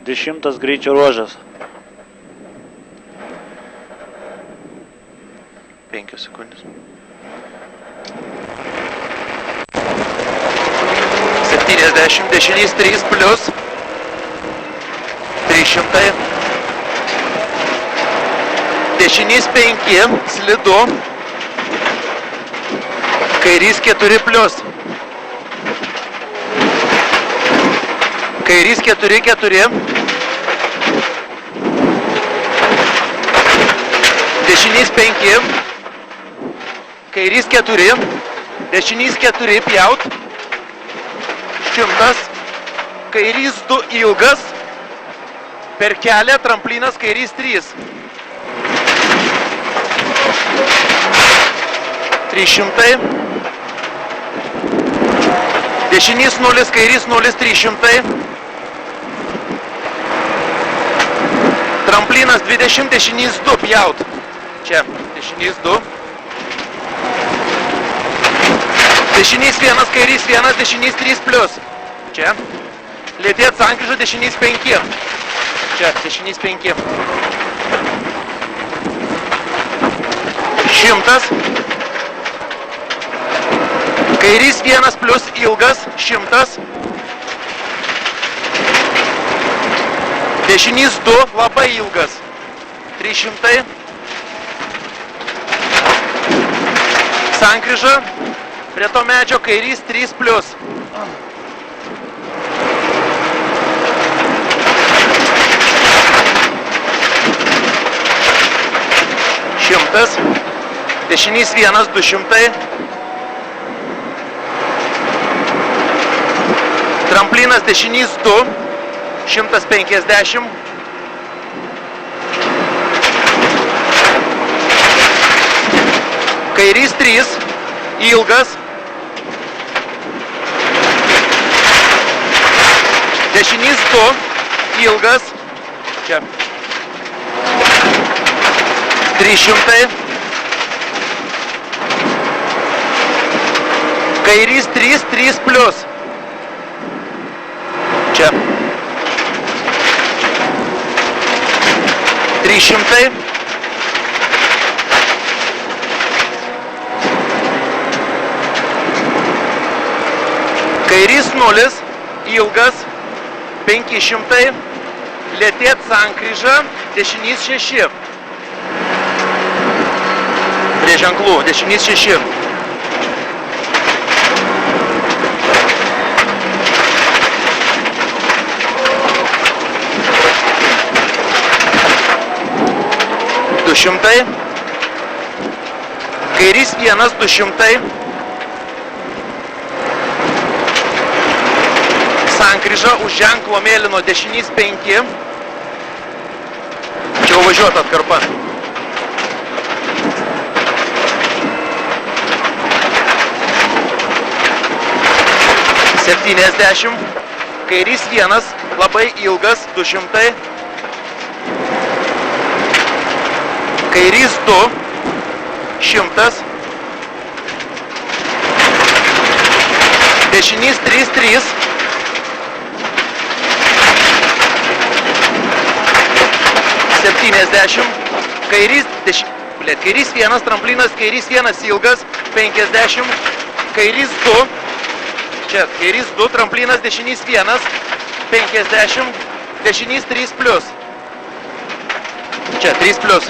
10 greičio ruožas. 5 sekundės. 70, dešinys 3 plius. 300. Dešinys 5, slidu. Kairys 4 plius. Kairys 4, 4. Dešinys 5. Kairys 4. Dešinys 4, pjaut. 100. Kairys 2, ilgas. Per kelią, tramplinas, kairys 3. 300. Dešinys 0, kairys 0, 300. Tramplinas 20, dešinys 2, pjaut. Čia, dešinys 2. Dešinys 1, kairys 1, dešinys 3 plius. Čia. Lėtėt sankryžą, dešinys 5. Čia, dešinys 5. 100. Kairys 1 plius ilgas, 100. Dešinys 2, labai ilgas, 300. Sankryža, prie to medžio kairys 3 plius. 100. Dešinys 1, 200. Tramplinas dešinys 2, 150. Kairys 3, ilgas. Dešinys 2, ilgas. Čia. 300. Kairys 3, 3 plius. Čia. 300. Kairys 0, ilgas, 500. Lėtėt sankryžą, dešinys 6. Prie ženklų, dešinys 6. Kairys 1, 200. Sankryža už ženklo mėlyno, dešinys 5. Čia važiuot atkarpa. 70. Kairys 1, labai ilgas, 200. Kairys 2, 100. Dešinys 3, 3. Kairys 1, tramplinas, kairys 1 ilgas, 50. Kairys 2. Čia, kairys 2, tramplinas, dešinys 1, 50. Dešinys 3 plius. Čia, 3 plius.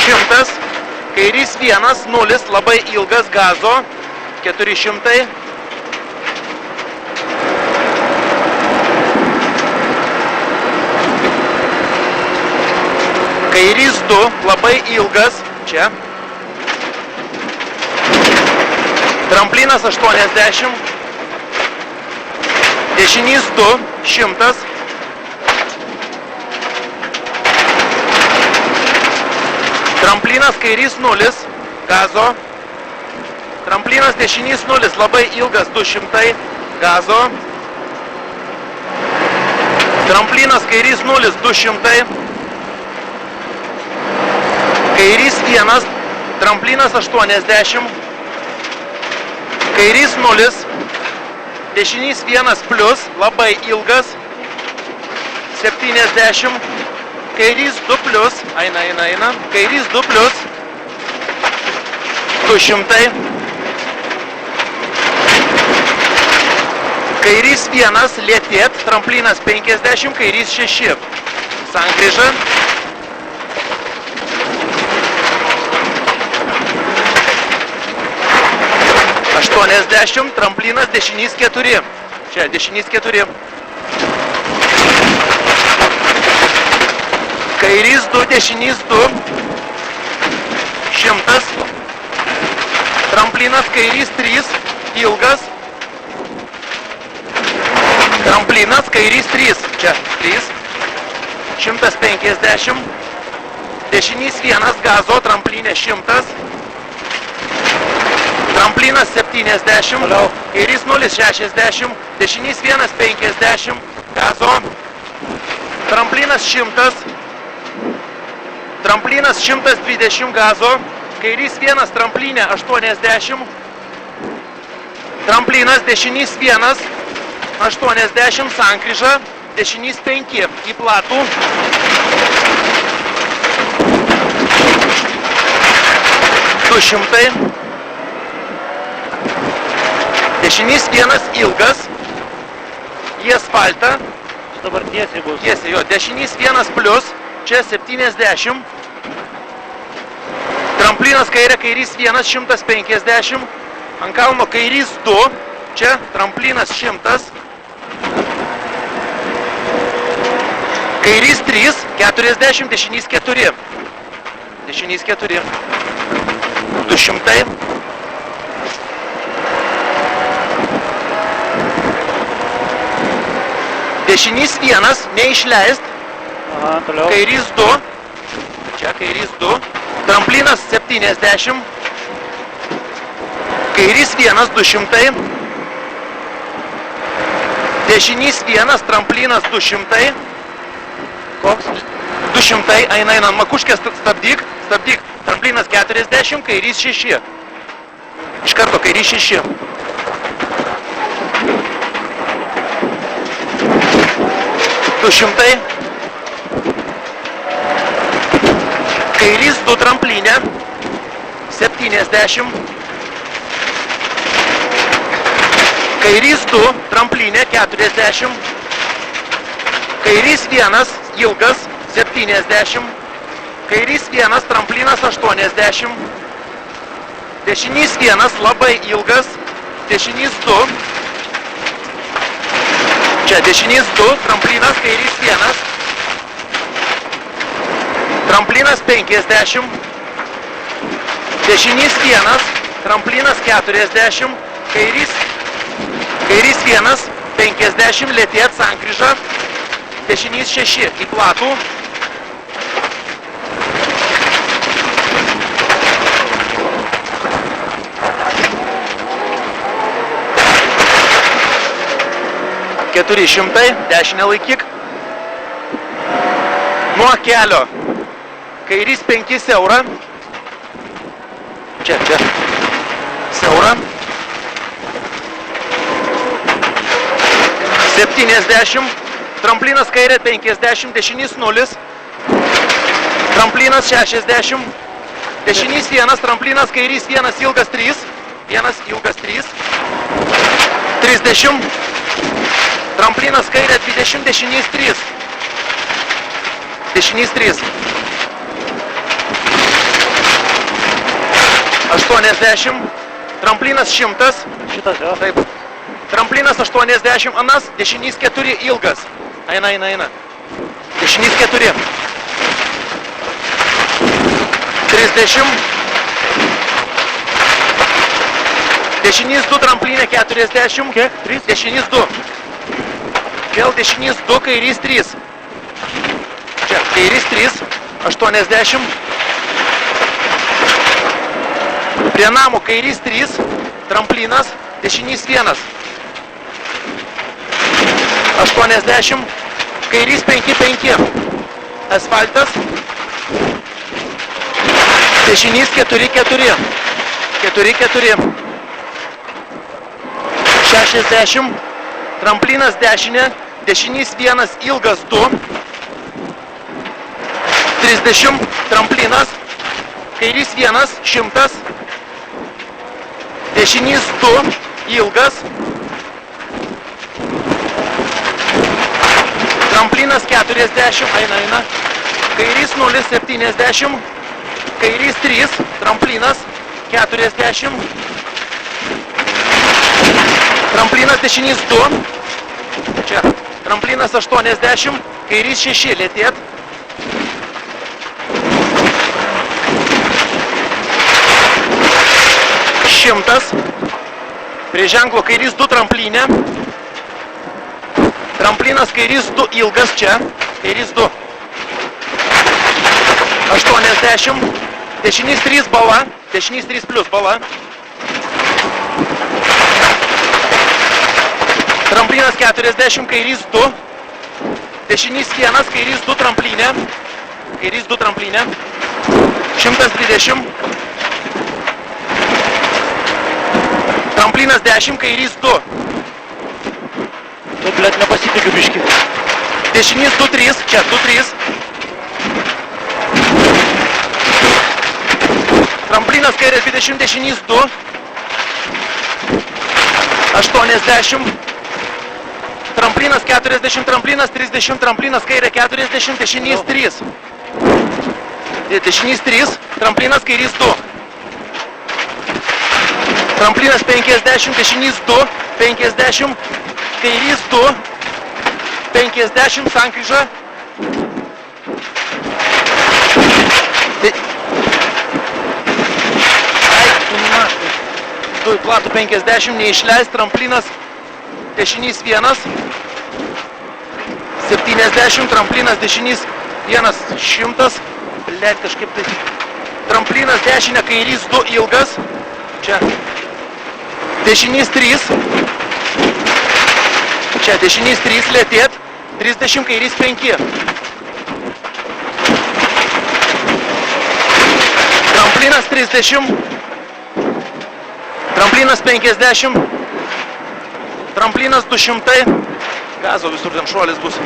100. Kairys 1, 0, labai ilgas, gazo, 400. Kairys 2, labai ilgas, čia. Tramplinas 80. Dešinys 2, 100. Tramplinas kairys 0, gazo. Tramplinas dešinys 0, labai ilgas, 200, gazo. Tramplinas kairys 0, 200. Kairys 1, tramplinas 80. Kairys 0, Dešinys 1 plius, labai ilgas. 70. Kairys 2 plius. Eina. Kairys 2 plius. 200. Kairys 1 lėtėt. Tramplinas 50. Kairys 6. Sankryža. Tramplinas dešinys 4. Čia dešinys 4. Kairys 2, dešinys 2. 100. Tramplinas kairys 3. Ilgas. Tramplinas kairys 3. Čia 3. 150. Dešinys 1 gazo. Tramplinė 100. Tramplinas 70, kairys 0, 60, dešinys 1, 50, gazo. Tramplinas 100, tramplinas 120 gazo, kairys 1, tramplinė 80, tramplinas dešinys 1, 80, sankryža, dešinys 5, į platų. Dešinys 1 ilgas, į asfaltą. Dabar tiesiai bus. Tiesiai, jo. Dešinys 1 plius, čia 70. Tramplinas kairė, kairys 1, 150. Ant kalno kairys 2, čia tramplinas 100. Kairys 3, 40, dešinys 4. Dešinys 4. 200. Dešinys 1, neišleist. Aha, toliau. Kairys 2. Čia kairys 2. Tramplinas 70. Kairys 1, 200. Dešinys 1, tramplinas 200. Koks? 200, eina ant makuškės, stabdyk. Tramplinas 40, kairys 6. Iš karto kairys 6. Kairys 2 tramplinė, 70. Kairys 2 tramplinė, 40. Kairys 1 ilgas, 70. Kairys 1 tramplinas 80. Dešinys 1 labai ilgas, dešinys 2. Čia dešinys 2, tramplinas, kairys 1. Tramplinas 50. Dešinys 1, tramplinas 40. Kairys 1, 50, lėtėt, sankryža. Dešinys 6, į platų. Dešinę laikyk. Nuo kelio. Kairys 5 siaura. Čia. Siaura. 70. Tramplinas kairė 50, dešinys 0. Tramplinas 60. Dešinys 1, tramplinas kairys 1 ilgas 3. 1 ilgas 3. 30. Tramplinas kairė 20, dešinys 3. Dešinys 3. 80. Tramplinas 100. Šitas jo. Taip. Tramplinas 80, anas, dešinys 4 ilgas. Eina. Dešinys 4. 30. Dešinys 2, tramplinė 40. Kiek? 3? Dešinys 2. Vėl dešinys 2, kairys 3. Čia, kairys 3. 80. Prie namo kairys 3. Tramplinas. Dešinys 1. 80. Kairys 5-5. Asfaltas. Dešinys 4-4. 4-4. 60. tramplinas dešinė, dešinys 1, ilgas 2, 30, tramplinas, kairys 1, 100, dešinys 2, ilgas, tramplinas 40, eina, kairys 0, 70, kairys 3, tramplinas 40, tramplinas dešinys 2, čia, tramplinas 80, kairys 6, lėtėt, šimtas, prie ženklo kairys 2 tramplinė, tramplinas kairys 2 ilgas čia, kairys 2, 80, dešinys 3 bala, dešinys 3 plus bala, tramplinas 40, kairys 2, dešinys 1, kairys 2 tramplinė, kairys 2 tramplinė, 120, tramplinas 10, kairys 2. Tu, blėt, nepasitikiu biškį. Dešinys 2-3, čia 2-3. Tramplinas kairė 20, dešinys 2. 80. Tramplinas 40, tramplinas 30, tramplinas kairė 40, dešinys 3. Dešinys 3, tramplinas kairys 2. Tramplinas 50, dešinys 2, 50, kairys 2, 50, sankryža. Du į platų 50, neišleis, tramplinas dešinys 1, 70, tramplinas dešinys 1, 100, blėt kažkaip tai. Tramplinas dešinė, kairys 2, ilgas, čia. Dešinys 3, čia dešinys 3, lėtėt, 30, kairys 5. Tramplinas 30, tramplinas 50, tramplinas 200, gazo visur ten šuolis bus.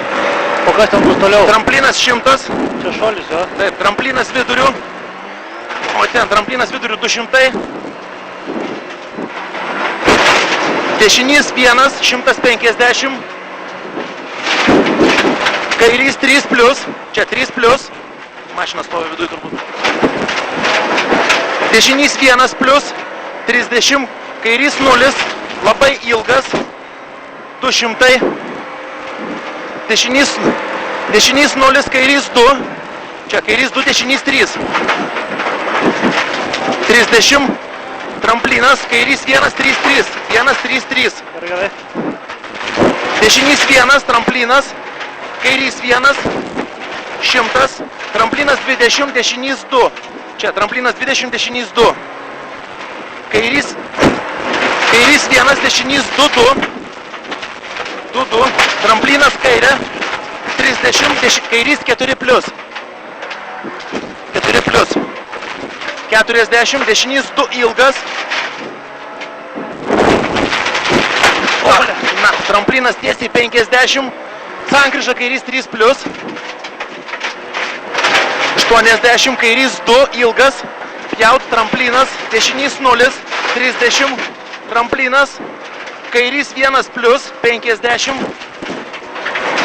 O kas ten bus toliau? Tramplinas 100, Čia šuolis, jo? taip, tramplinas viduriu, o ten tramplinas viduriu 200. Dešinys 1, 150, kairys 3 plus, čia 3 plus, mašina stovi viduje turbūt. Dešinys 1 plus, 30, kairys 0, labai ilgas, 200, dešinys 0, kairys 2, čia kairys 2, dešinys 3, 30, tramplinas, kairys 1, 3, 3, 1, 3, 3. Gerai. Dešinys 1, tramplinas, kairys 1, 100, tramplinas 20, dešinys 2. Čia tramplinas 20, dešinys 2. Kairys 1, dešinys 2, 2. 2, tramplinas kairė, 30, kairys 4 plus. 4 plus. 40, dešinys 2 ilgas. O, na, tramplinas tiesiai 50, sankryža kairys 3 plus. 80, kairys 2 ilgas, pjaut tramplinas, dešinys 0, 30, tramplinas, kairys 1 plus, 50,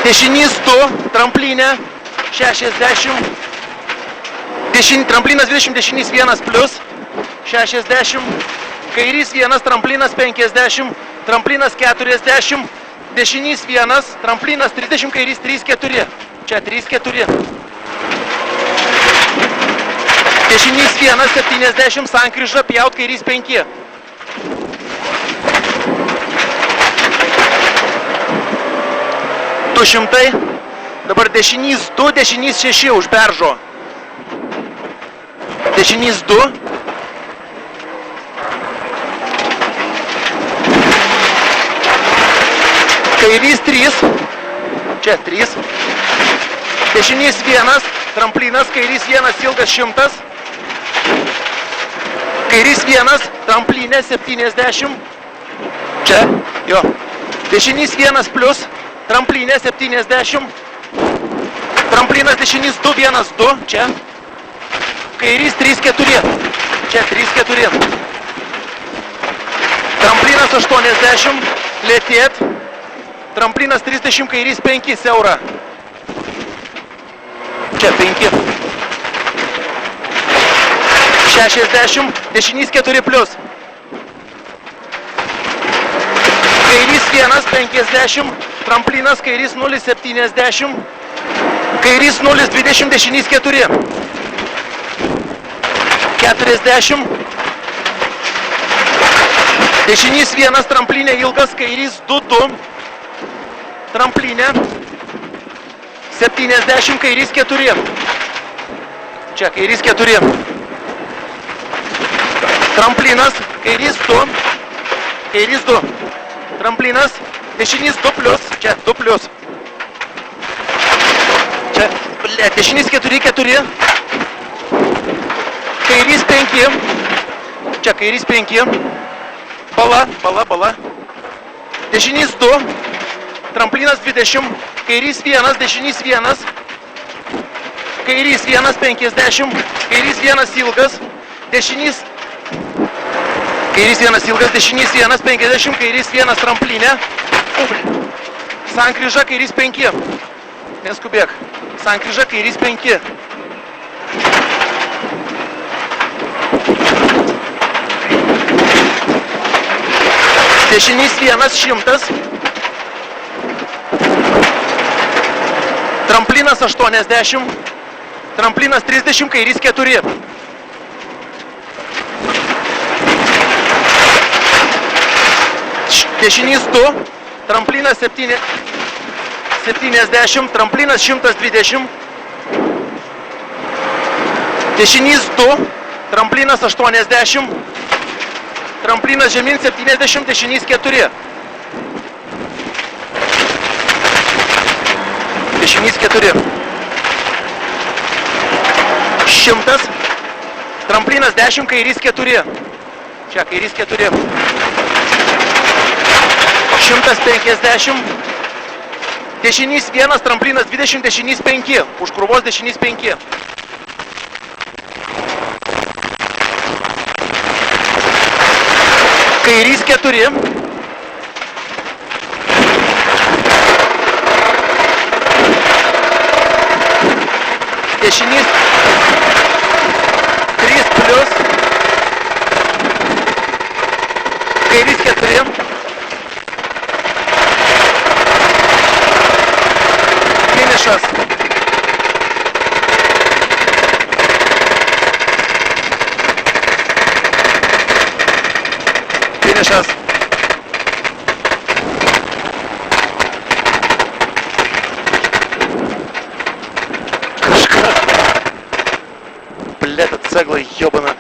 dešinys 2, tramplinė, 60, tramplinas 20, dešinys 1 plus, 60, kairys 1, tramplinas 50, tramplinas 40, dešinys 1, tramplinas 30, kairys 3, 4, čia 3, 4. Dešinys 1, 70, sankryža, pjaut kairys 5. $200, dabar dešinys 2, dešinys 6 už beržo. Dešinys 2. Kairys 3. Čia 3. Dešinys 1. Tramplinas. Kairys 1. Ilgas 100. Kairys 1. Tramplinė 70. Čia. Jo. Dešinys 1 plius, tramplinė 70. Tramplinas dešinys 2, 1, 2, čia. Kairys 3, 4. Čia 3, 4. Tramplinas 80, lėtėt. Tramplinas 30, kairys 5, siaura. Čia 5. 60, dešinys 4 plius. Kairys 1, 50, tramplinas, kairys 0, 70. Kairys 0, 20, dešinys 4. 40. Dešinys 1, tramplinė ilgas, kairys 2, 2. Tramplinė. 70, kairys 4. Čia kairys 4. Tramplinas, kairys 2. Kairys 2. Tramplinas, dešinys 2 plius. Čia 2 plius. Čia, dešinys 4, 4. Kairys 5. Čia kairys 5. Bala, bala, bala. Dešinys 2. Tramplinas 20. Kairys 1, dešinys 1. Kairys 1, 50. Kairys 1 ilgas. Dešinys. Kairys 1 ilgas, dešinys 1, 50. Kairys 1 tramplinė. Sankryža, kairys 5. Neskubėk. Sankryža, kairys 5. Dešinys 1, 100. Tramplinas 80. Tramplinas 30, kairys 4. Dešinys 2. Tramplinas 7. 70. Tramplinas 120. Dešinys 2. Tramplinas 80. Tramplinas žemyn 70, dešinys 4. Dešinys 4. 100. Tramplinas 10, kairys 4. Čia kairys 4. 150. Dešinys 1, tramplinas 20, dešinys 5. Už krūvos dešinys 5. Kairys 4. Dešinys 3 plius. Kairys 4. Finišas. Finišas. Kažką. Блядь, цегла ёбана.